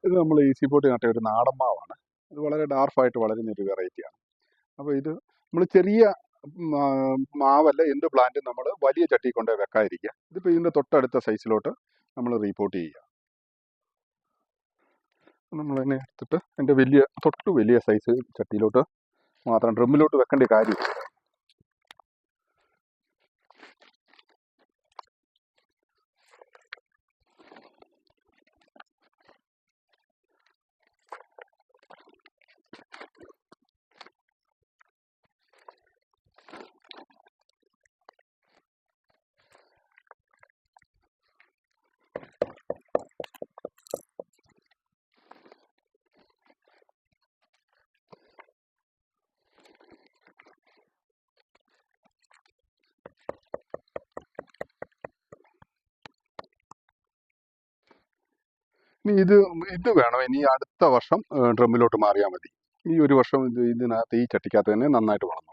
ഇത് നമ്മൾ easy pot നട്ട ഒരു നാടൻ മാവാണ്. ഇത് വളരെ ഡാർഫായിട്ട് വളരുന്ന ഒരു വെറൈറ്റിയാണ്. അപ്പോൾ ഇത് നമ്മൾ ചെറിയ മാവല്ല, എന്ത് പ്ലാന്റും നമ്മൾ വലിയ ചട്ടി കൊണ്ടുപോയി വെക്കാതിരിക്കുക. ഇതിപ്പോൾ ഇതിൻ്റെ തൊട്ടടുത്ത സൈസിലോട്ട് നമ്മൾ റീപോർട്ട് ചെയ്യുക. നമ്മൾ തന്നെ എടുത്തിട്ട് എൻ്റെ തൊട്ട് വലിയ സൈസ് ചട്ടിയിലോട്ട് മാത്രം, ഡ്രമ്മിലോട്ട് വെക്കേണ്ട കാര്യമില്ല. ഇനി ഇത് വേണം ഇനി അടുത്ത വർഷം ഡ്രമ്മിലോട്ട് മാറിയാൽ മതി. ഈ ഒരു വർഷം ഇതിനകത്ത് ഈ ചട്ടിക്കകത്ത് തന്നെ നന്നായിട്ട് വളർന്നു.